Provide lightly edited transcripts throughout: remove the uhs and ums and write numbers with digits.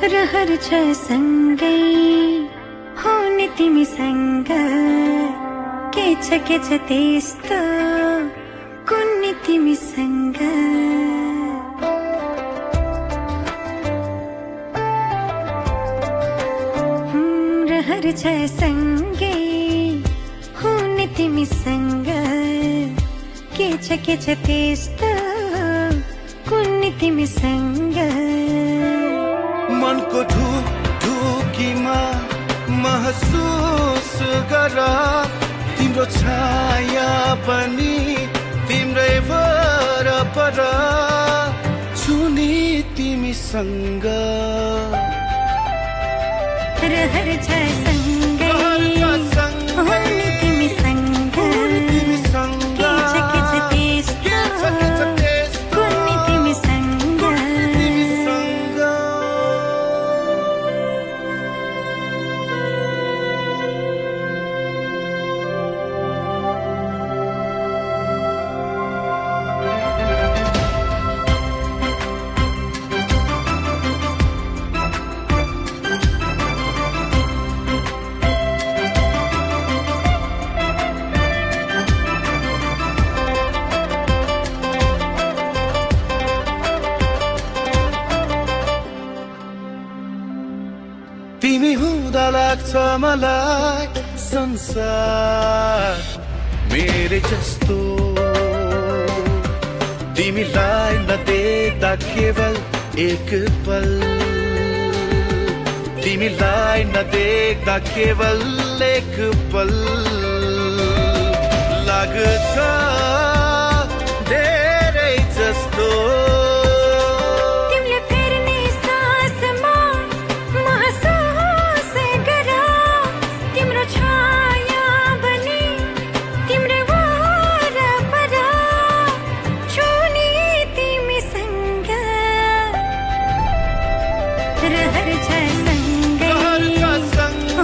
रहर छ सँगै हुने तिमीसँग के छ त्यस्तो कुन्नी तिमीसँग रहर छ सँगै हुने तिमीसँग के छ त्यस्तो कुन्नी तिमीसँग मनको ढुकीमा महसुस गर तिम्रो छाया पनि तिम्रै वरपर छुनी तिमीसँग रहर छ सँगै हुने तिमीसँग के छ त्यस्तो कुन्नी तिमीसँग तिमी हुँदा लाग्छ मलाई संसार मेरे जस्तो तिमीलाई नदेख्दा केवल एक पल तिमीलाई नदेख्दा केवल एक पल लाग्छ धेरै जस्तो रहर छ सँगै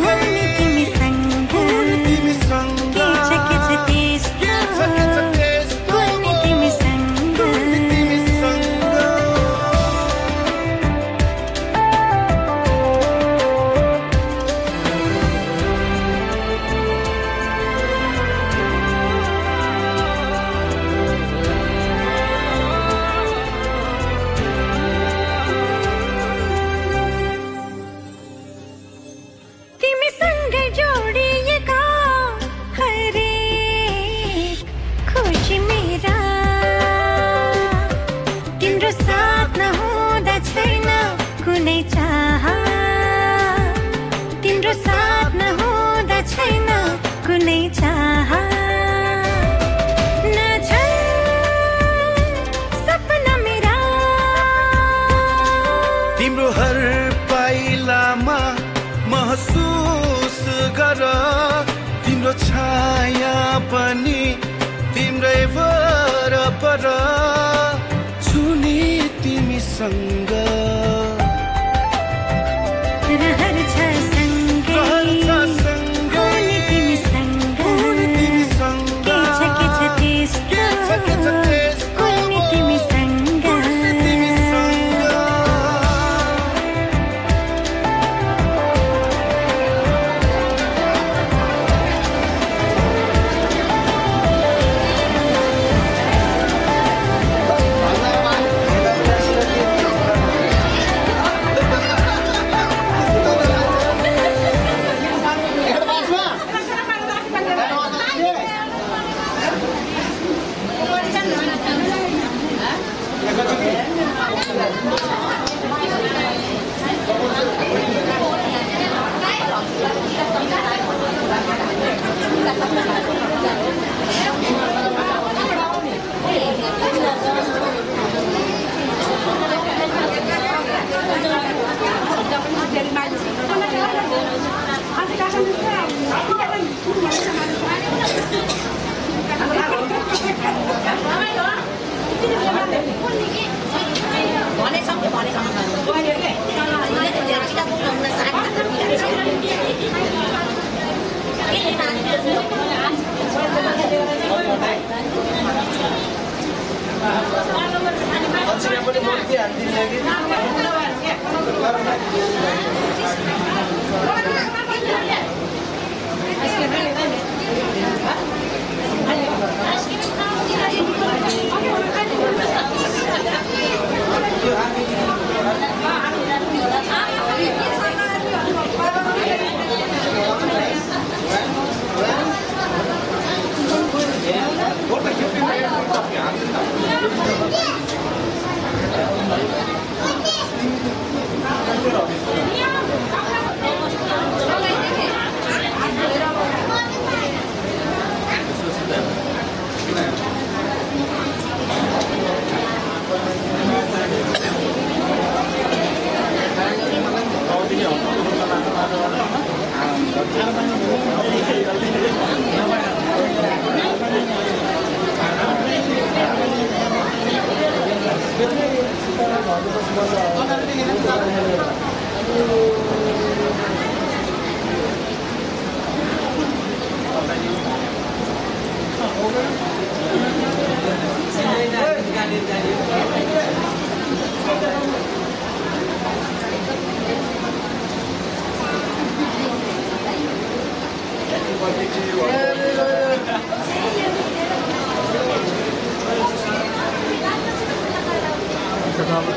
हुने तिमीसँग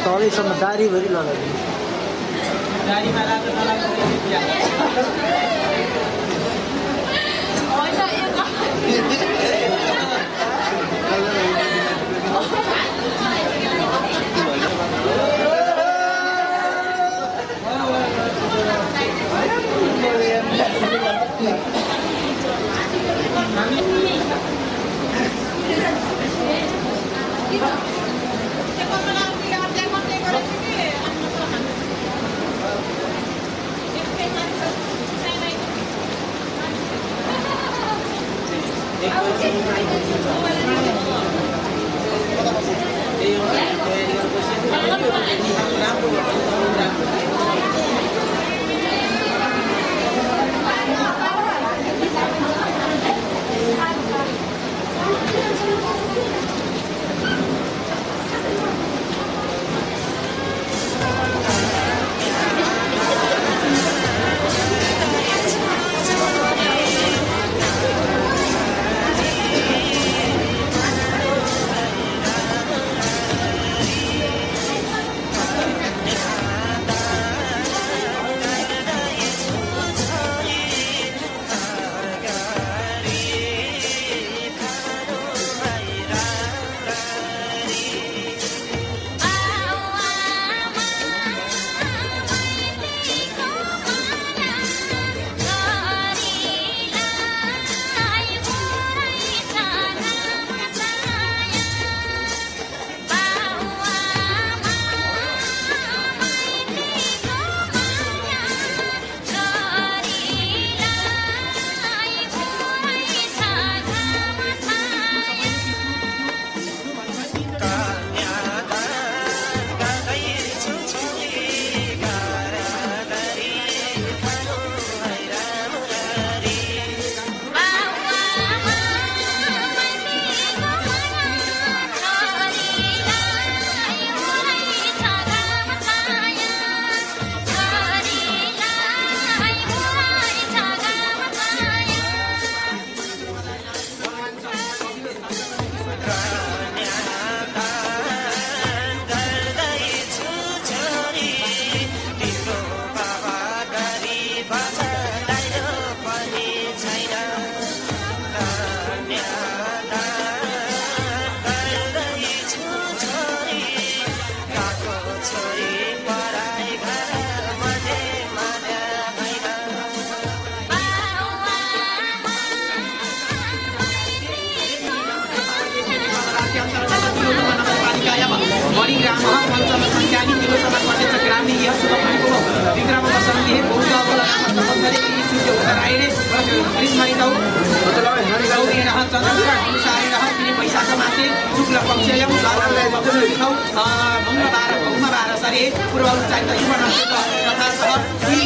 तलैसम्म दारीभरि लगाइदिनु गाडीमा लाग्नु नलाग्नु ग्रामः पञ्चमसङ्ख्यानि किलोतमर्पणेच ग्रामे यः सुखपरिको विक्रमवसन्तिः बौद्धवलनामसंवत्सरे सूर्य उत्तरायणे ग्रीष्मऋतौ गौरीणः चन्द्रग्रहणनुसारिणः वैशाखमासे शुक्लपक्षेयं द्वादशौ मंगलवासरे पूर्वोच्चारित युवनक्षत्र तथा सह श्री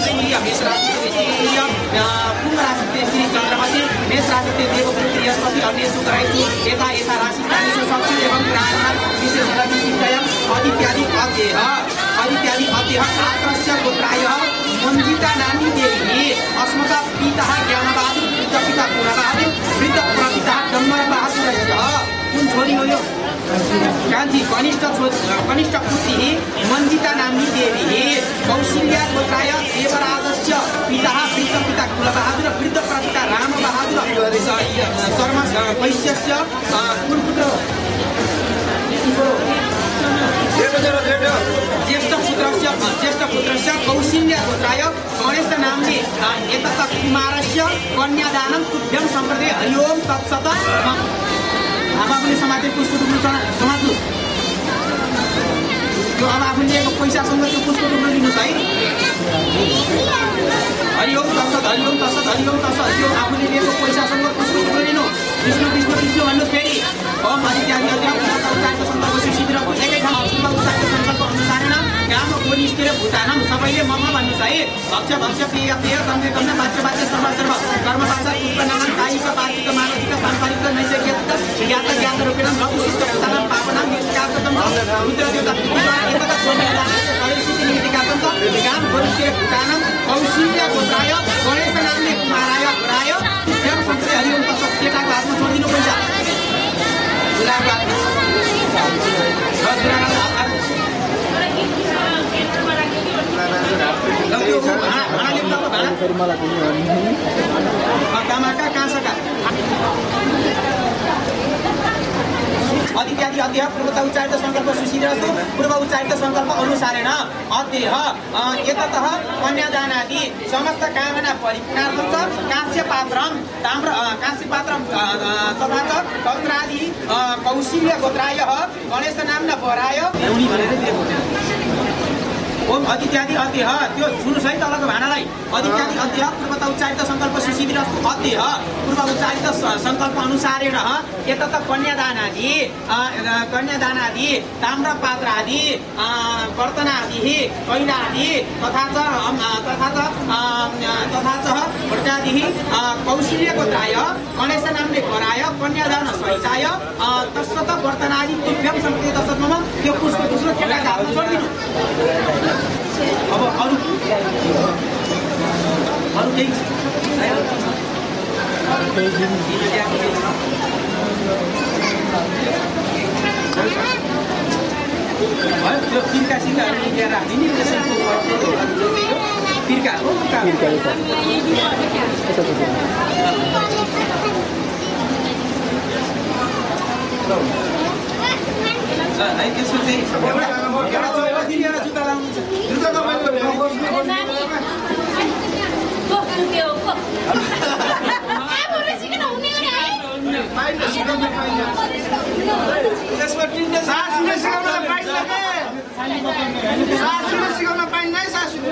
कुम्भराशिते श्री चन्द्रमति मेषराशिते देवगुरु बृहस्पति अन्य शुक्रायसु यथा यथा राशिस्थानेषु सक्षु एवं ग्रहाणां विशेष गतिसिद्धयम् आदित्यादि अध्ययः आत्रस्य गोत्रायः मंजिता नानी देवी अस्मता पिता ज्ञानबहादुर वृद्ध पिता गुणबहादुर वृद्ध प्रपिता डम्बर बहादुरः कुन छोरी हो यो कान्छी कनिष्ठ पुत्री मंजिता नामी देवी कौशल्या गोत्राय देवराजस्य पिता वृद्ध पिता कुलबहादुर वृद्ध प्रपिता रामबहादुर शर्मा वैश्यस्य कुलपुत्र ज्येष्ठ पुत्रस्य कौशिल्य गोत्राय गणेश नामले एतत् कुमारस्य कन्यादानं तुभ्यं सम्प्रदे हरि ओम तत्सत अब आफूले समाते पुष्प टुक्रो समात्नु त्यो अब आफूले लिएको पैसासँग त्यो पुष्प टुक्रो लिनुहोस् है हरि ओम तत्सत हरि ओम तत्सत हरि ओम तत्सत त्यो आफूले लिएको पैसासँग पुष्प टुक्रो लिनु विष्णु विष्णु विष्णु भन्नुहोस् फेरि ओम आदित्यादि उच्चारित सङ्कल्प शिशिर एकै ठाउँ उच्चारित सङ्कल्प अनुसारेण भक्ष्य भक्ष्य पेय पेय गम्य गम्य वाच्य वाच्य सर्व सर्व कर्म वाचा उत्पन्नम कायिक वाचिक मानसिक सांसारिक नैसर्गिक ज्ञात ज्ञात रूपेण विशिष्ट भूतानां पापनां निष्कासकं रुद्र देवता एकदा सोमेदानस्य कलेशिति निमित्तिकातं ज्ञान भविष्य भूतानां कौशिल्य गोत्राय गणेश नामले कुमाराय वराय जब संस्कृति हरिओम तत्व केटाको हातमा छोडिदिनु पर्छ अधित्यादि अध्यय पूर्वत उच्चारित संकल्प सुशीलस्तु पूर्व उच्चारित संकल्प अनुसारेण अध्यय एततः कन्यादानादि समस्त कामना परिपूर्णार्थं च कांस्य पात्रं ताम्र कांस्य पात्रं तथा च कौत्रादि कौशिल्य गोत्राय गणेश नाम्ना वराय एउटी भनेर दिएको छ ओम अधित्यादि अध्यय त्यो सुन्नुस् है तलको भाँडालाई अधित्यादि अध्यय पूर्वत उच्चारित संकल्प सुशीलस्तु अध्यय पूर्व उच्चारित संकल्प अनुसारेण एतत कन्यादानादि ताम्रपात्रादि वर्तनादि कैलादि तथा च भट्टादि कौशिल्य गोत्राय गणेश नामले वराय कन्यादान सहिताय तत्सत वर्तनादि तुभ्यं संकेत दशममा त्यो पुष्प केटाको हातमा छोडिदिनु अब अरु केही त्यो पिर्का सिर्काहरू ल्याएर हामी नि पिर्का हो त्यसो चाहिँ एउटा जुत्ता लाउनु छ जुत्ता त मैले सिकाउन पाइन्न है सासूले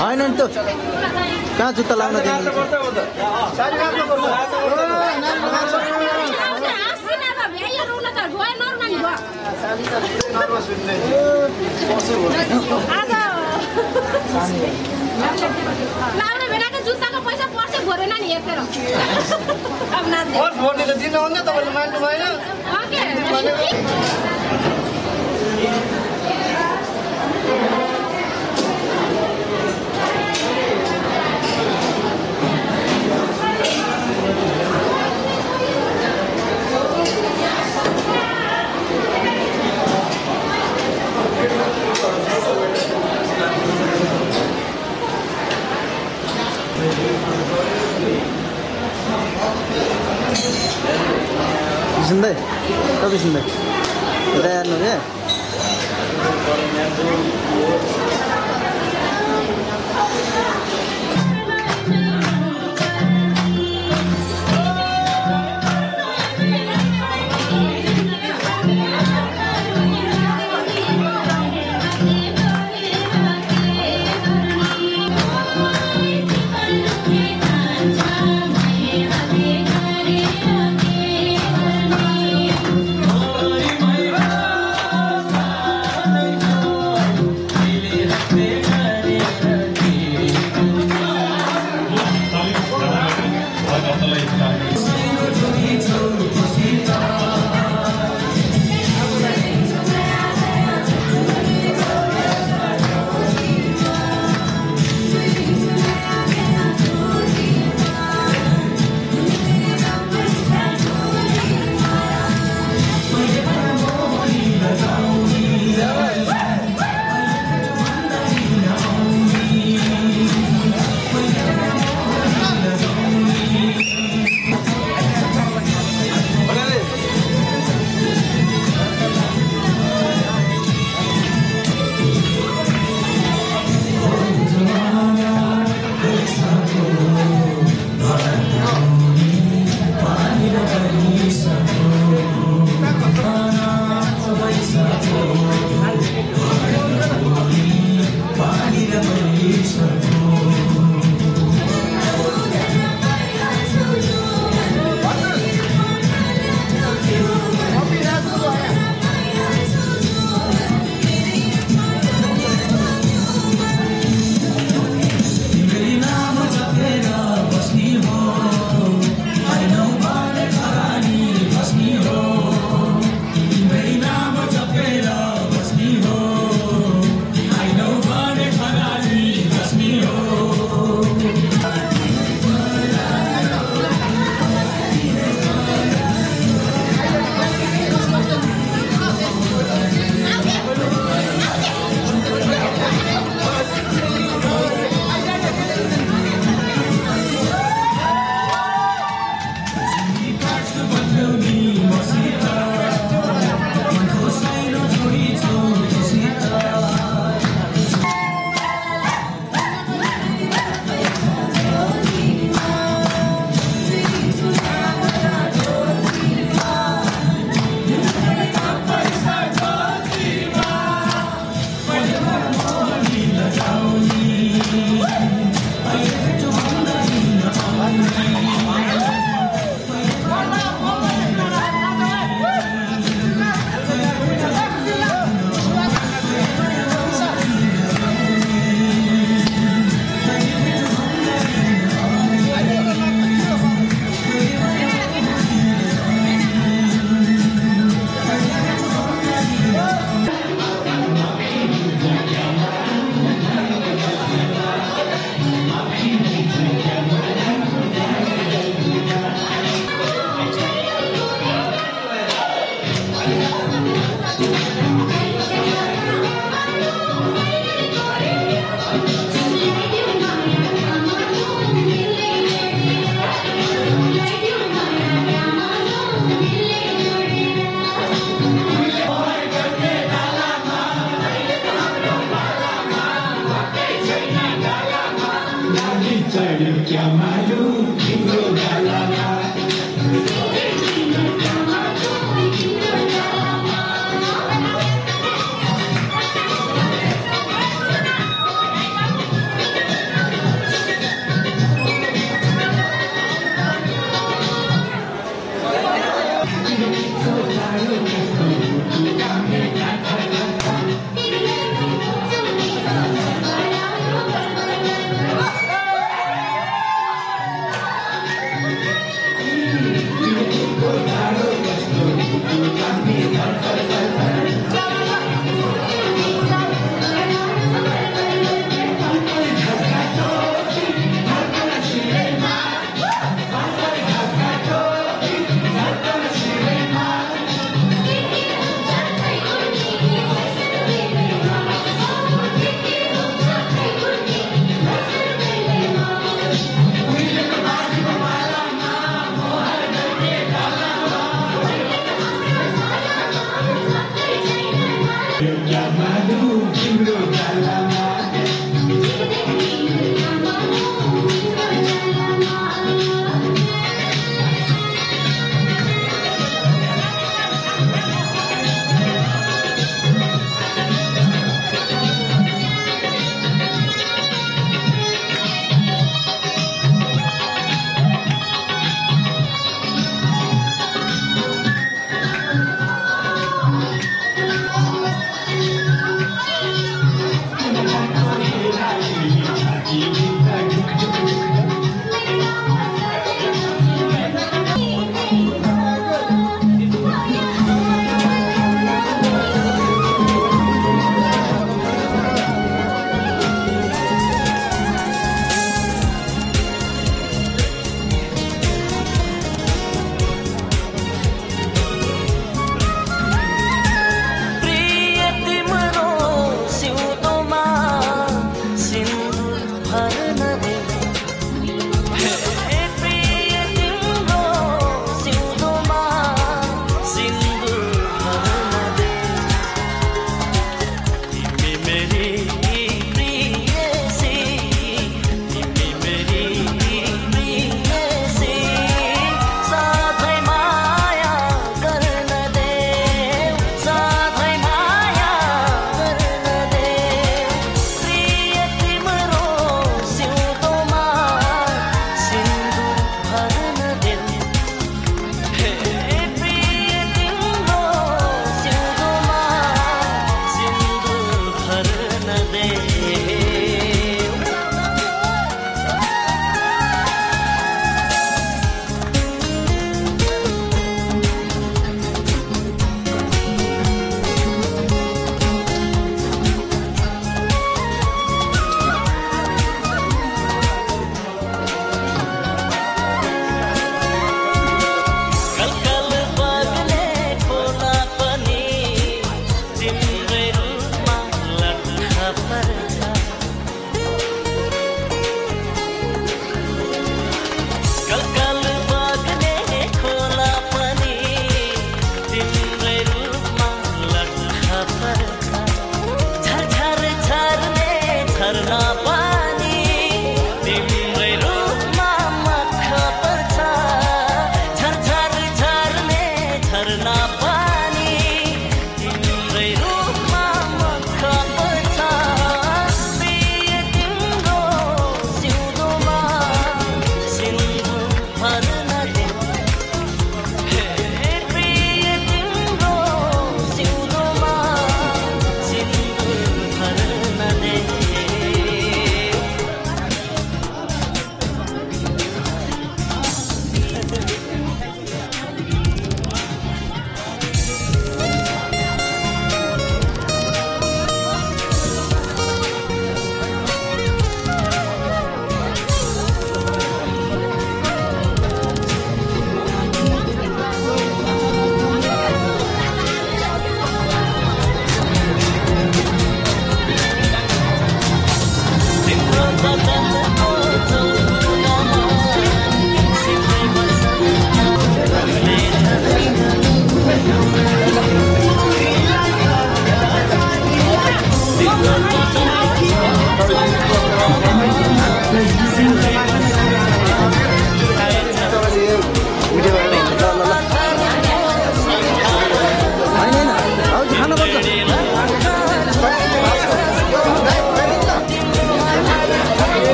होइन नि त कहाँ जुत्ता लाउन दिनु लाउरे भेनाको जुत्ताको पैसा पर्छ भरेन नि यतेर अब नाच्दै भोट भोट्ने त दिन आउँदा तपाईँले मान्नु भएन सुन्दै तपाईँ सुन्दै यता हेर्नु क्या Thank you.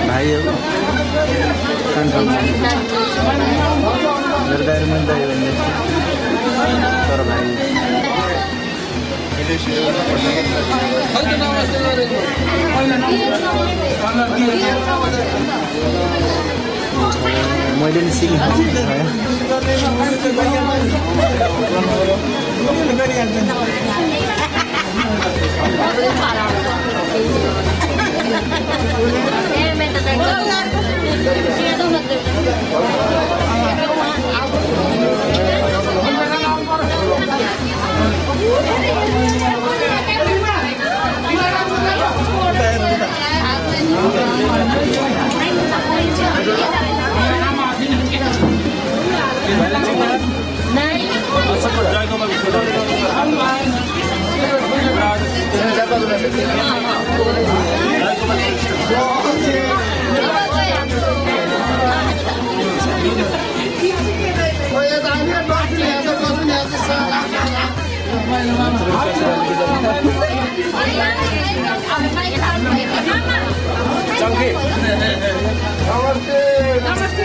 भाइ हो तर भाइ मैले नि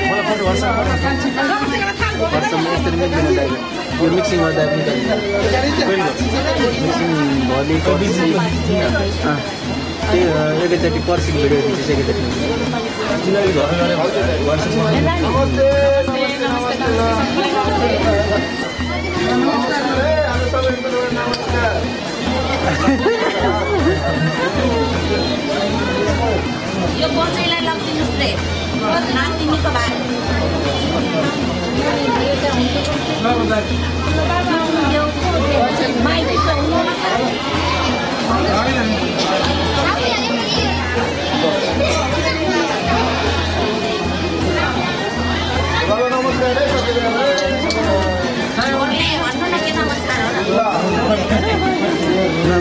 मलाई फोटो WhatsApp यो मिक्सिङ गर्दा पनि मिक्सिङ एकैचोटि पर्सिङ भिडियो खिचिसकेको यो बच्चैलाई लगिदिनुहोस् रे नातिनीको भाइ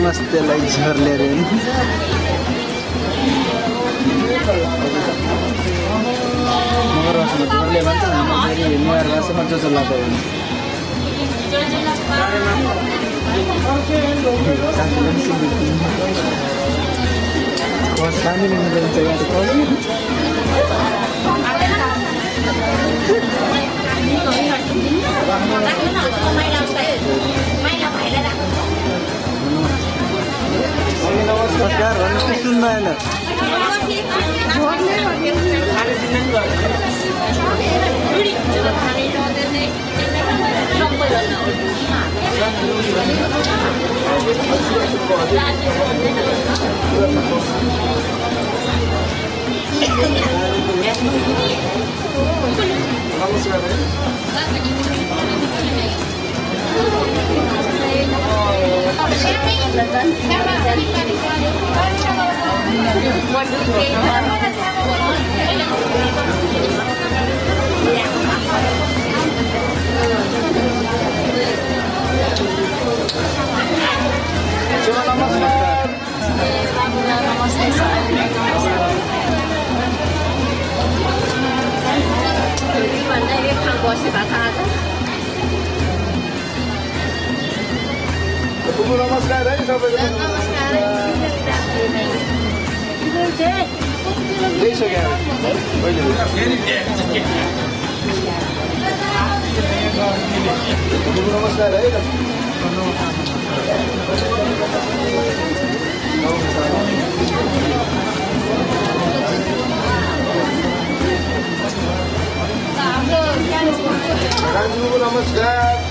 नमस्ते लाई झर्ले रे मगर झर्ले भन्छ फेरि नेवार भाषामा जो लाग्यो पानी मिल्छ नमस्कार भन्नु सुन्नु आएन नमस्कार है सबैको नमस्कार है नमस्कार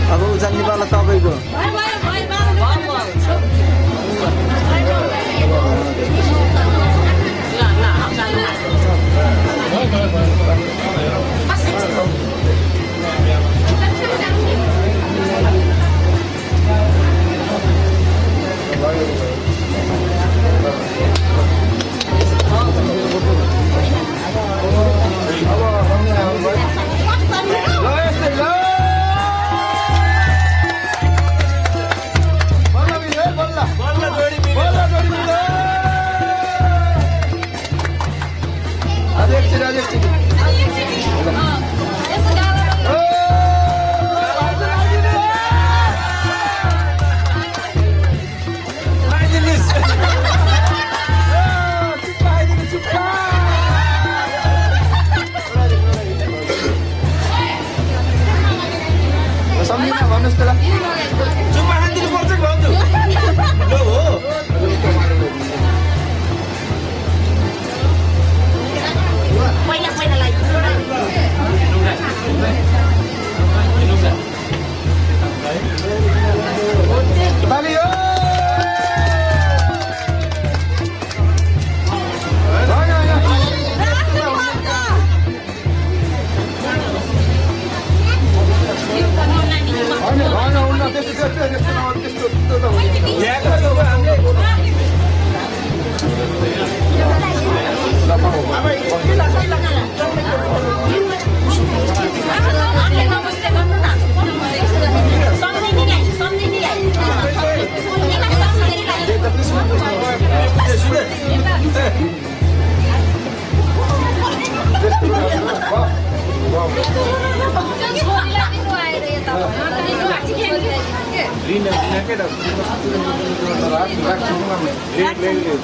अब उजाल्ने पाला तपाईँको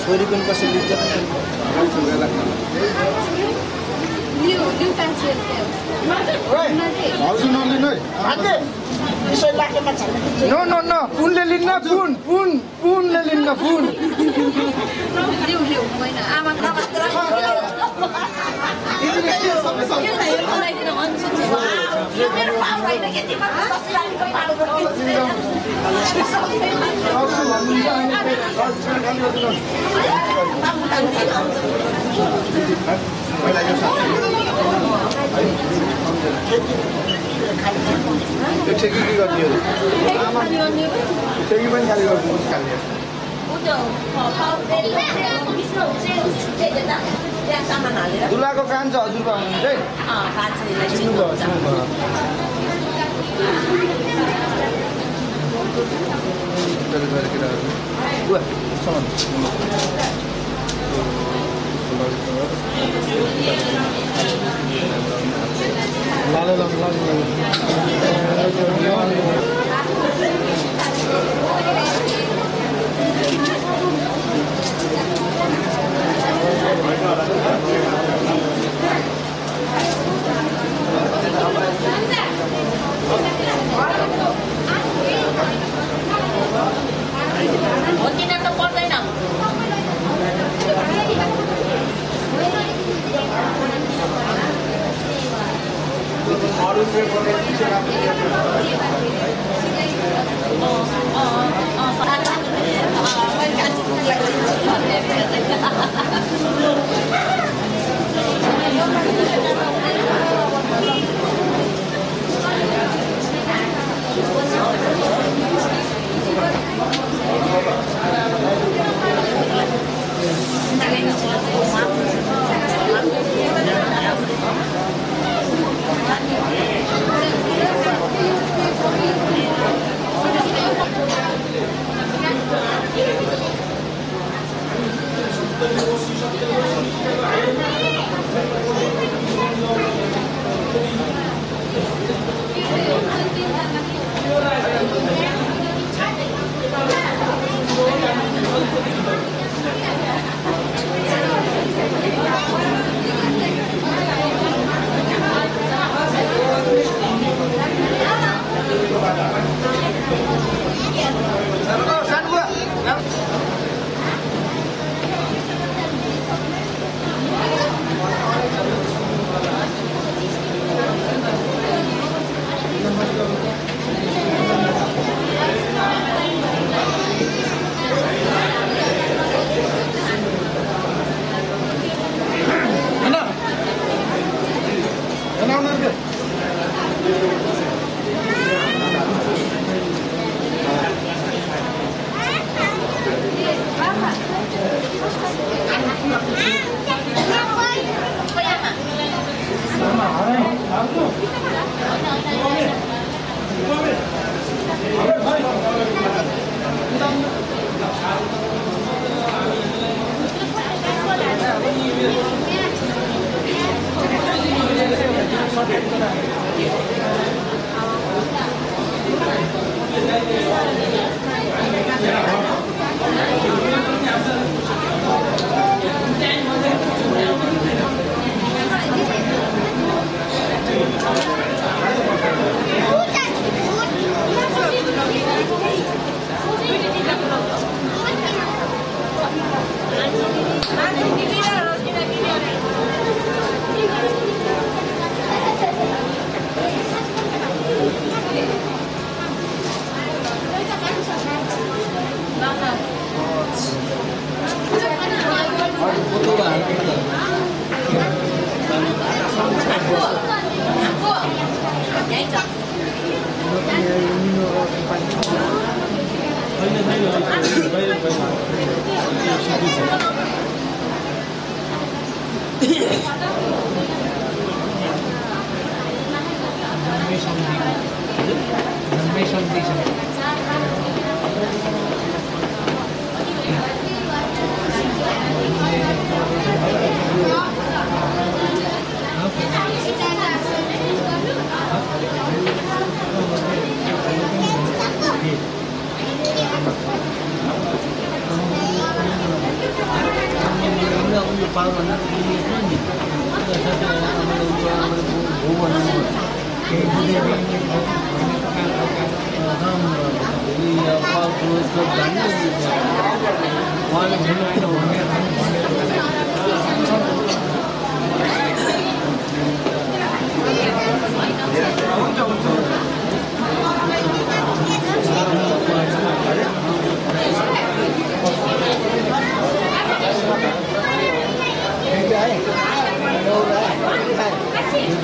छोरी पनि कसैले नो नो नो पुनले लिन्न पुनले लिन्न पुन Hola, त्यो ठेकी के गर्ने हो ठेकी पनि खाली गर्नु खाली दुलाको कान्छ हजुरबा हुनुहुन्छ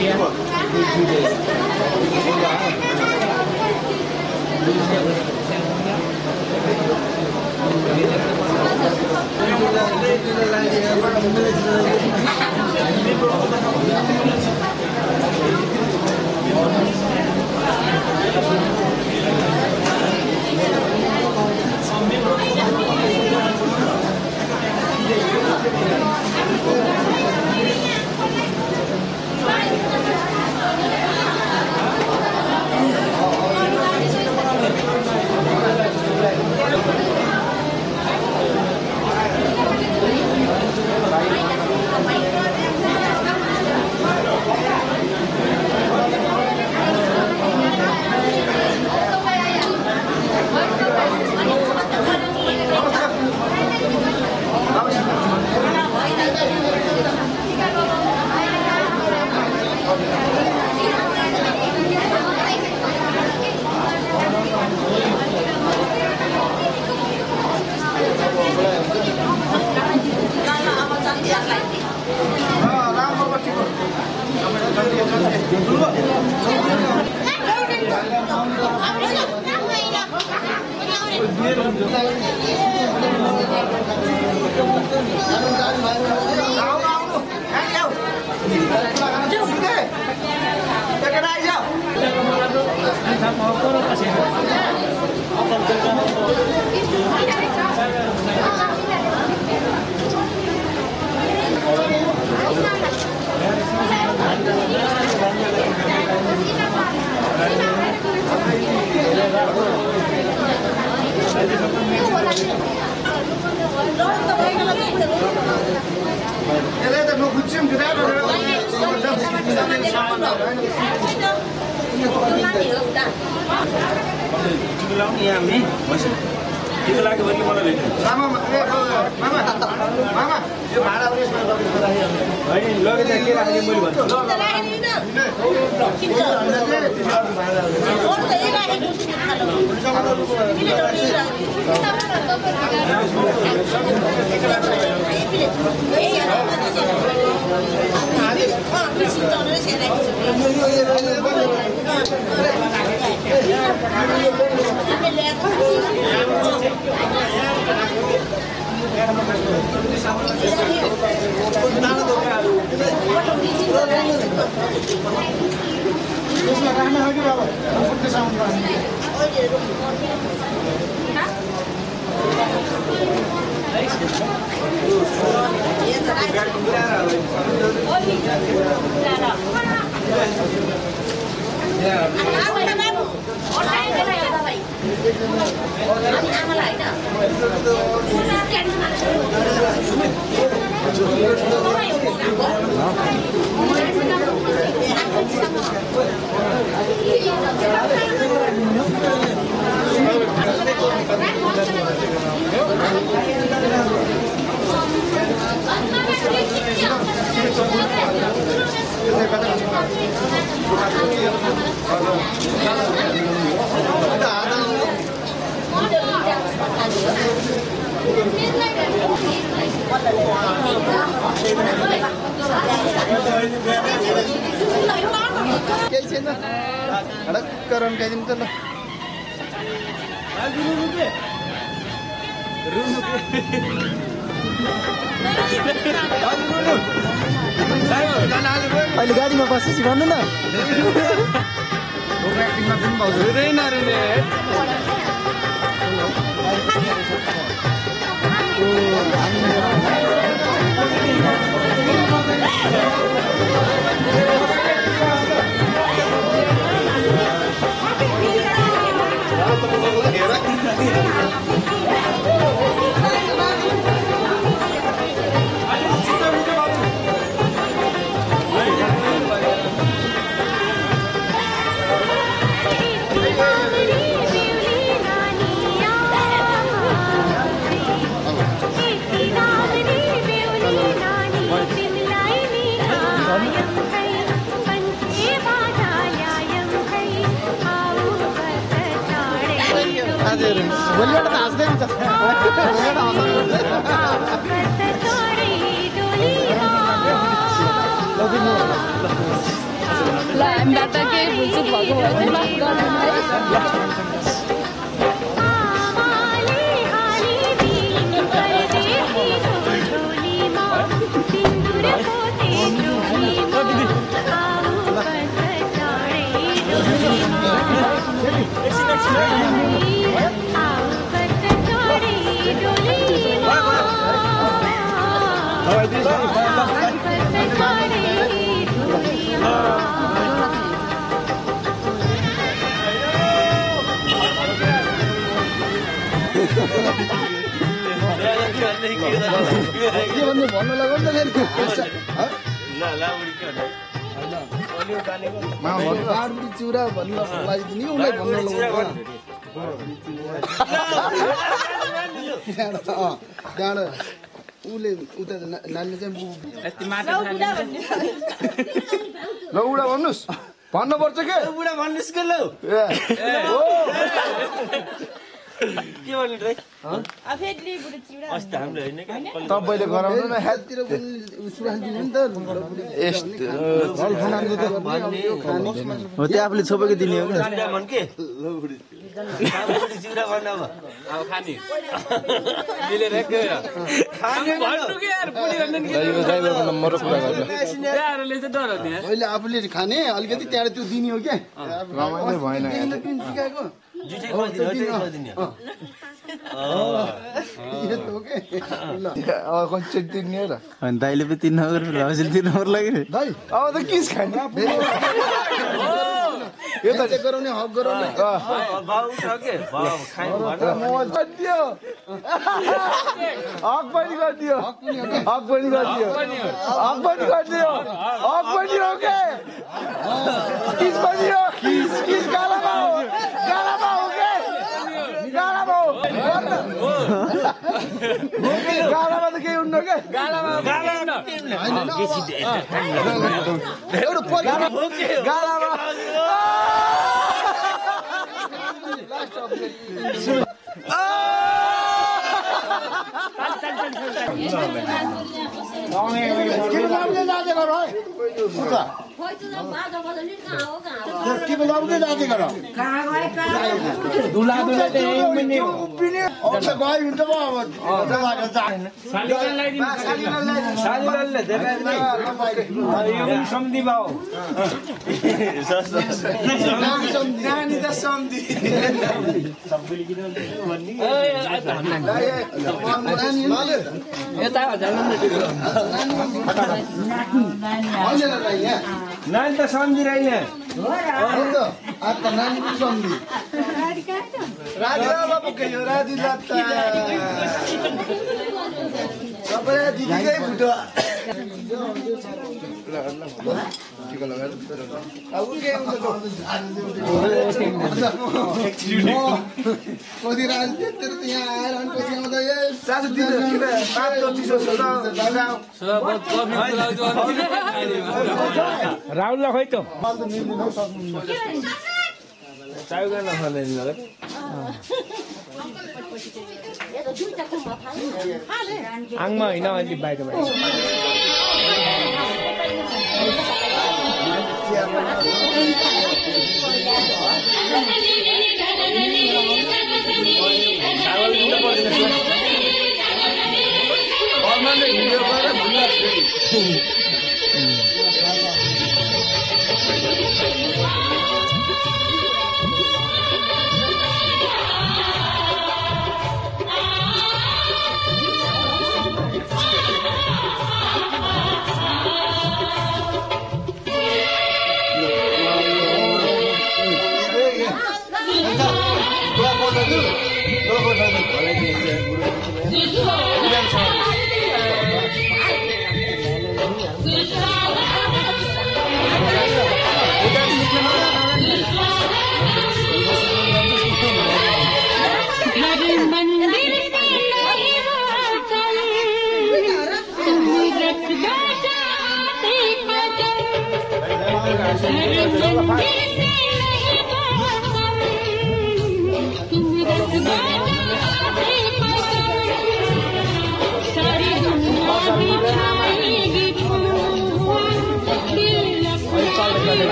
Dia अहिले गाडीमा बसेपछि भन्नु न भोलिबाट त हाँस्दै हुन्छ ल हामीबाट केही भुलचुक भएको भए चाहिँ माफ गर्नु है भन्नु लाग्यो नि त चिउरा भन्नु लगाइदिने उसलाई भन्नु डाँडो उसले उता नानीले चाहिँ ल उडा भन्नुहोस् भन्नुपर्छ के बुढा भन्नुहोस् के ल के भन्नु रे अस्ति हामीले होइन क्या तपाईँले गराउनु न हो त्यो आफूले छोपेको दिने हो मन के चिउरा भन्नु अब खाने मिलेर नम्बर कुरा गर्छ अहिले आफूले खाने अलिकति त्यहाँ त्यो दिने हो क्या रमाइलो भएन सिकाएको दिने र दाइले पनि 3 नम्बर हजुर 3 नम्बर लाग्यो अब त किस खाने यो त गराउने हक गराउने बाउ छ के बाउ खानु भन्छ हक पनि गरिदियो हक पनि गरिदियो हक पनि गरिदियो हक पनि हो के किस पनि हो किस गालामा हो के गालामा हो गालामा त केही हुन्न के गालामा नानी त सम्झिरहेन दिदीकै फुटो राहुललाई खोइ त चाउगा नखाने आङमा होइन अलि बाहिर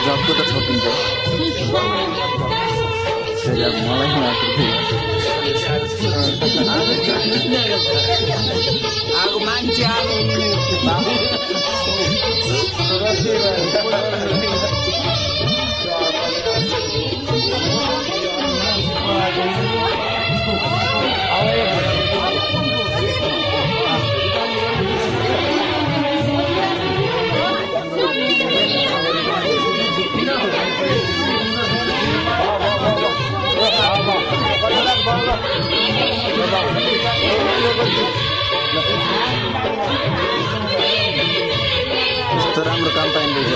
जबको त छोपिन्छ मान्छे यस्तो राम्रो काम पाइँदैछ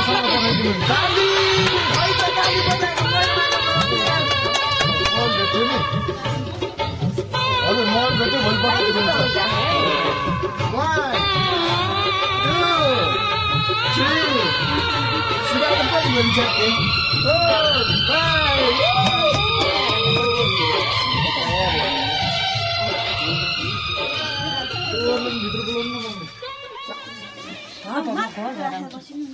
मसँग पठाइदिनु काली भाइ त काली बजाएको मल भेट्यो नि हजुर मल भेट्यो भोलि पठाइदिनु 1 2 3 सुधार पनि भन्छ के भित्र बोलाउनु न